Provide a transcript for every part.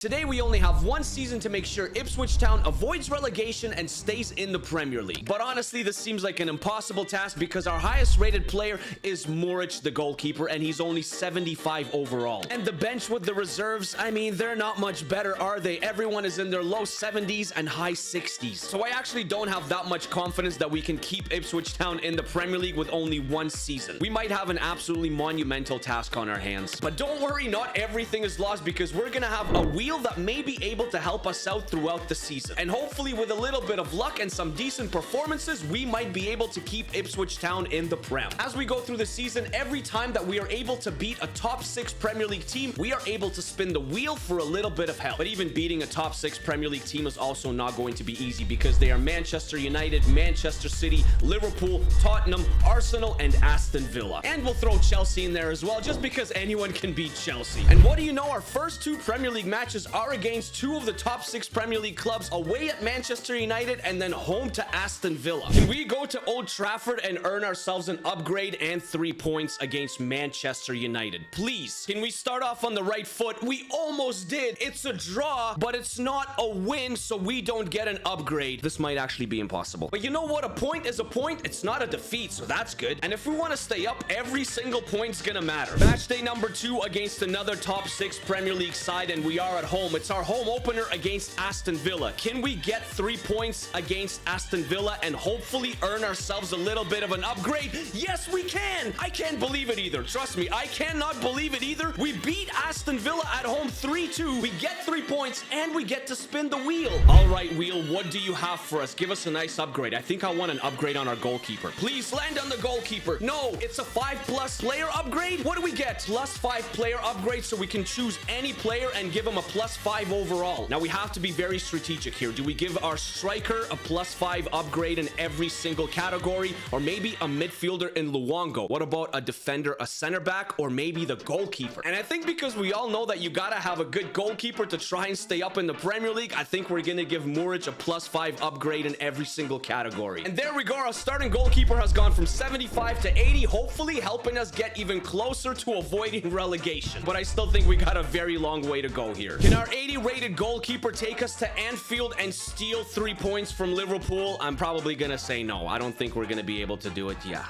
Today we only have one season to make sure Ipswich Town avoids relegation and stays in the Premier League. But honestly, this seems like an impossible task because our highest rated player is Muric, the goalkeeper, and he's only 75 overall. And the bench with the reserves, I mean, they're not much better, are they? Everyone is in their low 70s and high 60s. So I actually don't have that much confidence that we can keep Ipswich Town in the Premier League with only one season. We might have an absolutely monumental task on our hands. But don't worry, not everything is lost because we're gonna have a wheel that may be able to help us out throughout the season. And hopefully with a little bit of luck and some decent performances, we might be able to keep Ipswich Town in the Prem. As we go through the season, every time that we are able to beat a top 6 Premier League team, we are able to spin the wheel for a little bit of help. But even beating a top 6 Premier League team is also not going to be easy because they are Manchester United, Manchester City, Liverpool, Tottenham, Arsenal, and Aston Villa. And we'll throw Chelsea in there as well, just because anyone can beat Chelsea. And what do you know? Our first 2 Premier League matches are against 2 of the top 6 Premier League clubs, away at Manchester United and then home to Aston Villa. Can we go to Old Trafford and earn ourselves an upgrade and 3 points against Manchester United? Please. Can we start off on the right foot? We almost did. It's a draw, but it's not a win, so we don't get an upgrade. This might actually be impossible. But you know what? A point is a point. It's not a defeat, so that's good. And if we want to stay up, every single point's gonna matter. Match day number 2 against another top 6 Premier League side, and we are at home. It's our home opener against Aston Villa. Can we get 3 points against Aston Villa and hopefully earn ourselves a little bit of an upgrade? Yes, we can. I can't believe it either. Trust me, I cannot believe it either. We beat Aston Villa at home 3-2. We get 3 points and we get to spin the wheel. All right, wheel, what do you have for us? Give us a nice upgrade. I think I want an upgrade on our goalkeeper. Please land on the goalkeeper. No, it's a 5+ player upgrade. What do we get? +5 player upgrade, so we can choose any player and give him a +5 overall. Now we have to be very strategic here. Do we give our striker a +5 upgrade in every single category, or maybe a midfielder in Luongo? What about a defender, a center back, or maybe the goalkeeper? And I think because we all know that you gotta have a good goalkeeper to try and stay up in the Premier League, I think we're gonna give Muric a +5 upgrade in every single category. And there we go. Our starting goalkeeper has gone from 75 to 80, hopefully helping us get even closer to avoiding relegation. But I still think we got a very long way to go here. Can our 80 rated goalkeeper take us to Anfield and steal 3 points from Liverpool? I'm probably gonna say no. I don't think we're gonna be able to do it. Yeah.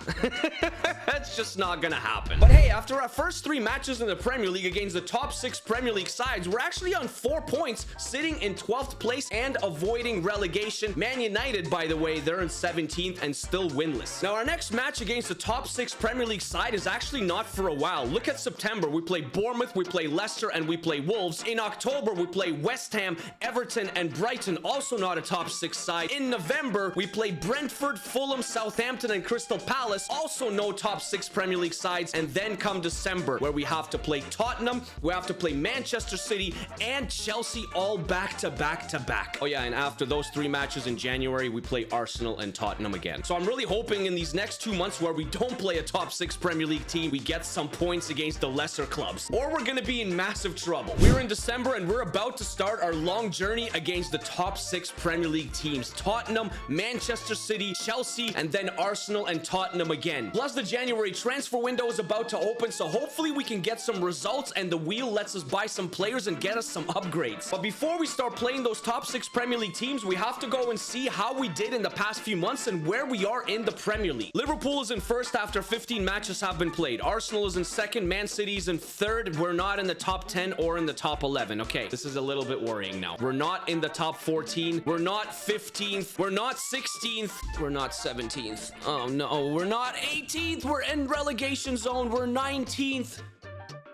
That's just not gonna happen. But hey, after our first 3 matches in the Premier League against the top 6 Premier League sides, we're actually on 4 points, sitting in 12th place and avoiding relegation. Man United, by the way, they're in 17th and still winless. Now, our next match against the top 6 Premier League side is actually not for a while. Look at September. We play Bournemouth, we play Leicester, and we play Wolves. In October, we play West Ham, Everton, and Brighton, also not a top 6 side. In November, we play Brentford, Fulham, Southampton, and Crystal Palace, also no top 6 Premier League sides. And then come December, where we have to play Tottenham, we have to play Manchester City, and Chelsea, all back to back to back. Oh yeah, and after those 3 matches in January, we play Arsenal and Tottenham again. So I'm really hoping in these next 2 months where we don't play a top 6 Premier League team, we get some points against the lesser clubs, or we're gonna be in massive trouble. We're in December and we're about to start our long journey against the top 6 Premier League teams: Tottenham, Manchester City, Chelsea, and then Arsenal and Tottenham again. Plus the January transfer window is about to open, so hopefully we can get some results and the wheel lets us buy some players and get us some upgrades. But before we start playing those top 6 Premier League teams, we have to go and see how we did in the past few months and where we are in the Premier League. Liverpool is in first after 15 matches have been played. Arsenal is in second. Man City is in third. We're not in the top 10 or in the top 11. Okay, this is a little bit worrying now. We're not in the top 14. We're not 15th. We're not 16th. We're not 17th. Oh no, we're not 18th. We're in relegation zone. We're 19th.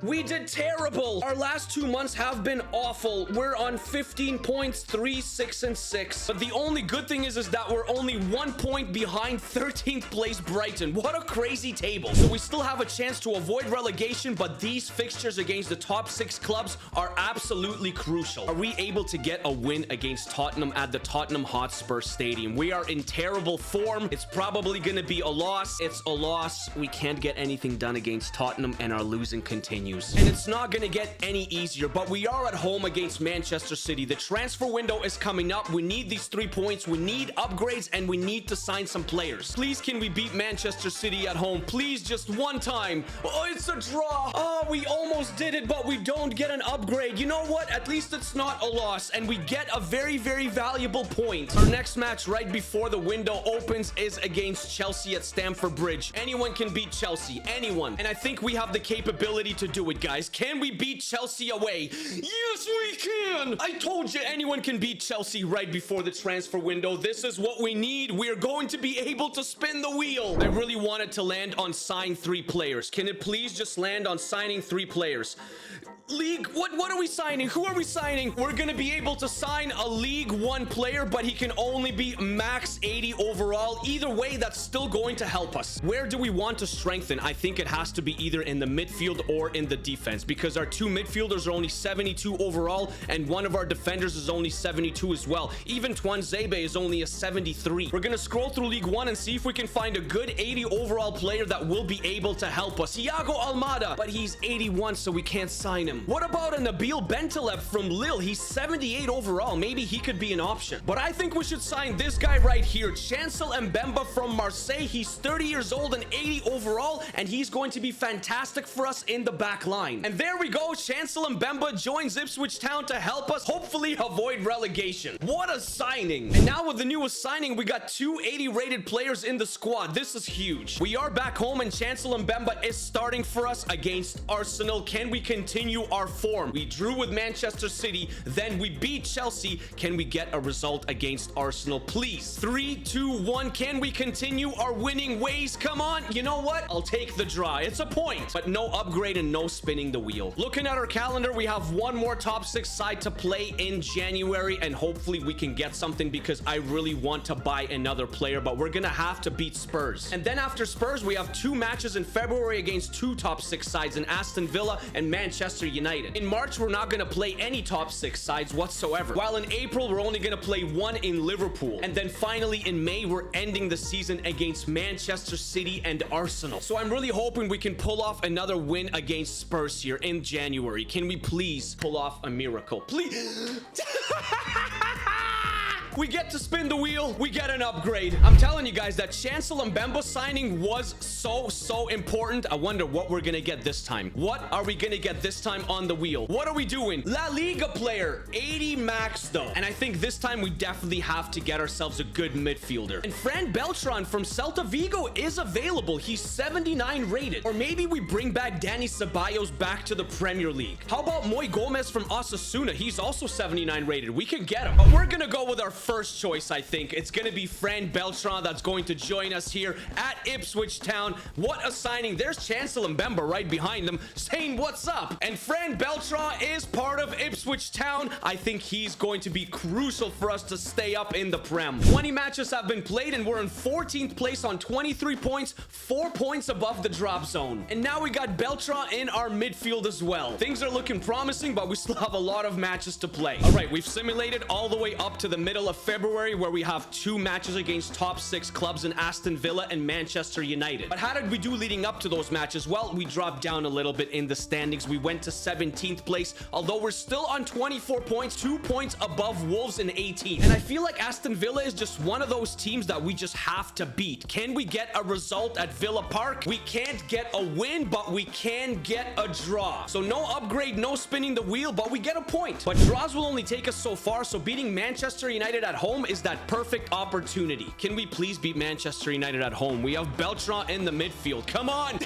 We did terrible. Our last 2 months have been awful. We're on 15 points, 3, 6, and 6. But the only good thing is that we're only 1 point behind 13th place Brighton. What a crazy table. So we still have a chance to avoid relegation, but these fixtures against the top 6 clubs are absolutely crucial. Are we able to get a win against Tottenham at the Tottenham Hotspur Stadium? We are in terrible form. It's probably going to be a loss. It's a loss. We can't get anything done against Tottenham, and our losing continues. continues. And it's not gonna get any easier, but we are at home against Manchester City. The transfer window is coming up. We need these 3 points. We need upgrades, and we need to sign some players. Please, can we beat Manchester City at home? Please, just one time. Oh, it's a draw. Oh, we almost did it, but we don't get an upgrade. You know what? At least it's not a loss, and we get a very, very valuable point. Our next match right before the window opens is against Chelsea at Stamford Bridge. Anyone can beat Chelsea. Anyone. And I think we have the capability to do it, guys. Can we beat Chelsea away? Yes, we can. I told you anyone can beat Chelsea right before the transfer window. This is what we need. We're going to be able to spin the wheel. I really wanted to land on sign 3 players. Can it please just land on signing 3 players? League, what are we signing? Who are we signing? We're gonna be able to sign a League 1 player, but he can only be max 80 overall. Either way, that's still going to help us. Where do we want to strengthen? I think it has to be either in the midfield or in the defense, because our 2 midfielders are only 72 overall, and one of our defenders is only 72 as well. Even Twanzebe is only a 73. We're gonna scroll through League 1 and see if we can find a good 80 overall player that will be able to help us. Iago Almada, but he's 81, so we can't sign him. What about a Nabil Bentaleb from Lille? He's 78 overall. Maybe he could be an option. But I think we should sign this guy right here, Chancel Mbemba from Marseille. He's 30 years old and 80 overall, and he's going to be fantastic for us in the back line. And there we go. Chancel Mbemba joins Ipswich Town to help us hopefully avoid relegation. What a signing. And now with the newest signing, we got 2 80 rated players in the squad. This is huge. We are back home, and Chancel Mbemba is starting for us against Arsenal. Can we continue our form? We drew with Manchester City, then we beat Chelsea. Can we get a result against Arsenal, please? 3, 2, 1. Can we continue our winning ways? Come on. You know what? I'll take the draw. It's a point, but no upgrade and no spinning the wheel. Looking at our calendar, we have one more top 6 side to play in January, and hopefully we can get something, because I really want to buy another player, but we're gonna have to beat Spurs. And then after Spurs, we have 2 matches in February against 2 top 6 sides in Aston Villa and Manchester United. In March, we're not going to play any top 6 sides whatsoever. While in April, we're only going to play 1 in Liverpool. And then finally in May, we're ending the season against Manchester City and Arsenal. So I'm really hoping we can pull off another win against Spurs here in January. Can we please pull off a miracle? Please. We get to spin the wheel. We get an upgrade. I'm telling you guys that Chancel Mbemba signing was so important. I wonder what we're gonna get this time. What are we gonna get this time on the wheel? What are we doing? La Liga player, 80 max though. And I think this time we definitely have to get ourselves a good midfielder. And Fran Beltran from Celta Vigo is available. He's 79 rated. Or maybe we bring back Danny Ceballos back to the Premier League. How about Moy Gomez from Osasuna? He's also 79 rated. We can get him. But we're gonna go with our first choice. I think it's gonna be Fran Beltran that's going to join us here at Ipswich Town. What a signing. There's Chancel Mbemba right behind them saying what's up, and Fran Beltran is part of Ipswich Town. I think he's going to be crucial for us to stay up in the Prem. 20 matches have been played, and we're in 14th place on 23 points, 4 points above the drop zone. And now we got Beltran in our midfield as well. Things are looking promising, but we still have a lot of matches to play. All right, we've simulated all the way up to the middle of February, where we have 2 matches against top 6 clubs in Aston Villa and Manchester United. But how did we do leading up to those matches? Well, we dropped down a little bit in the standings. We went to 17th place, although we're still on 24 points, 2 points above Wolves in 18. And I feel like Aston Villa is just one of those teams that we just have to beat. Can we get a result at Villa Park? We can't get a win, but we can get a draw. So no upgrade, no spinning the wheel, but we get a point. But draws will only take us so far, so beating Manchester United at home is that perfect opportunity. Can we please beat Manchester United at home? We have Beltran in the midfield. Come on.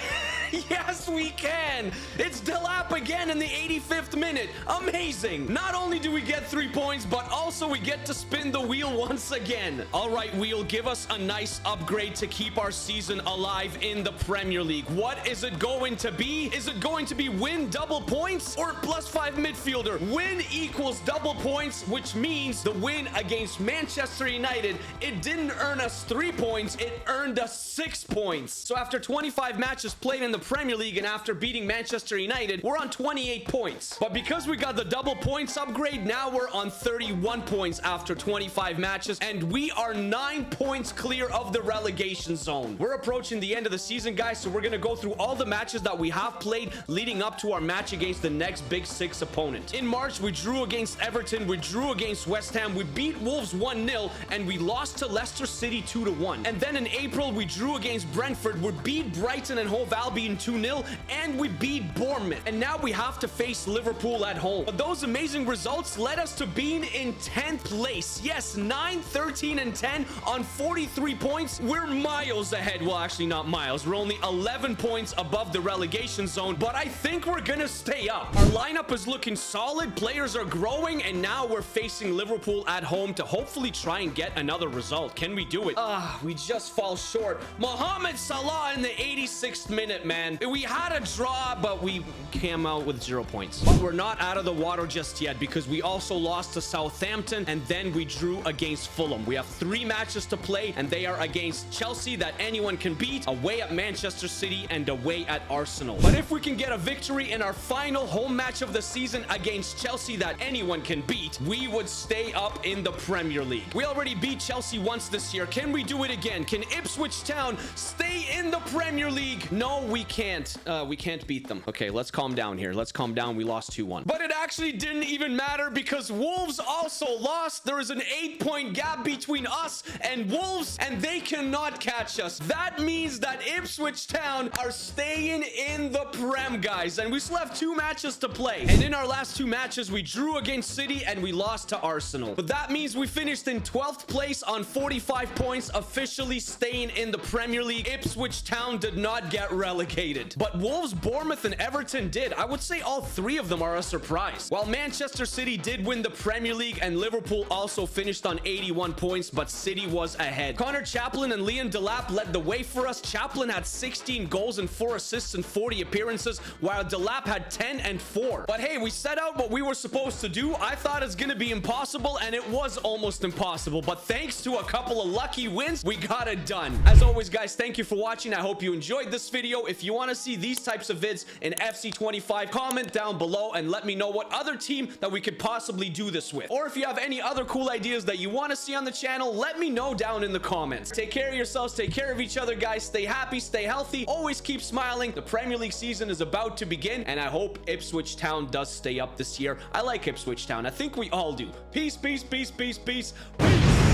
Yes, we can. It's Delap again in the 85th minute. Amazing. Not only do we get 3 points, but also we get to spin the wheel once again. All right, wheel, give us a nice upgrade to keep our season alive in the Premier League. What is it going to be? Is it going to be win double points or +5 midfielder? Win equals double points, which means the win against Manchester United, it didn't earn us 3 points, it earned us 6 points. So after 25 matches played in the Premier League and after beating Manchester United, we're on 28 points. But because we got the double points upgrade, now we're on 31 81 points after 25 matches, and we are 9 points clear of the relegation zone. We're approaching the end of the season, guys, so we're gonna go through all the matches that we have played leading up to our match against the next Big Six opponent. In March, we drew against Everton, we drew against West Ham, we beat Wolves 1-0, and we lost to Leicester City 2-1. And then in April, we drew against Brentford, we beat Brighton and Hove Albion 2-0, and we beat Bournemouth. And now we have to face Liverpool at home. But those amazing results led us to being in 10th place. Yes, 9, 13, and 10 on 43 points. We're miles ahead. Well, actually not miles. We're only 11 points above the relegation zone, but I think we're gonna stay up. Our lineup is looking solid. Players are growing, and now we're facing Liverpool at home to hopefully try and get another result. Can we do it? We just fall short. Mohamed Salah in the 86th minute, man. We had a draw, but we came out with 0 points. But we're not out of the water just yet, because we also lost to Southampton, and then we drew against Fulham. We have 3 matches to play, and they are against Chelsea that anyone can beat, away at Manchester City, and away at Arsenal. But if we can get a victory in our final home match of the season against Chelsea that anyone can beat, we would stay up in the Premier League. We already beat Chelsea once this year. Can we do it again? Can Ipswich Town stay in the Premier League? No, we can't. We can't beat them. Okay, let's calm down here. Let's calm down. We lost 2-1. But it actually didn't even matter, because Wolves also lost. There is an 8-point gap between us and Wolves, and they cannot catch us. That means that Ipswich Town are staying in the Prem, guys, and we still have 2 matches to play. And in our last 2 matches, we drew against City and we lost to Arsenal. But that means we finished in 12th place on 45 points, officially staying in the Premier League. Ipswich Town did not get relegated, but Wolves, Bournemouth, and Everton did. I would say all 3 of them are a surprise. While Manchester City did win the Premier League, and Liverpool also finished on 81 points, but City was ahead. Connor Chaplin and Liam Delap led the way for us. Chaplin had 16 goals and 4 assists in 40 appearances, while Delap had 10 and 4. But hey, we set out what we were supposed to do. I thought it's gonna be impossible, and it was almost impossible, but thanks to a couple of lucky wins, we got it done. As always, guys, thank you for watching. I hope you enjoyed this video. If you want to see these types of vids in FC25, comment down below and let me know what other team that we could possibly do this with. Or if you have any other cool ideas that you want to see on the channel, let me know down in the comments. Take care of yourselves, take care of each other, guys. Stay happy, stay healthy, always keep smiling. The Premier League season is about to begin, and I hope Ipswich Town does stay up this year. I like Ipswich Town. I think we all do. Peace, peace, peace, peace, peace, peace.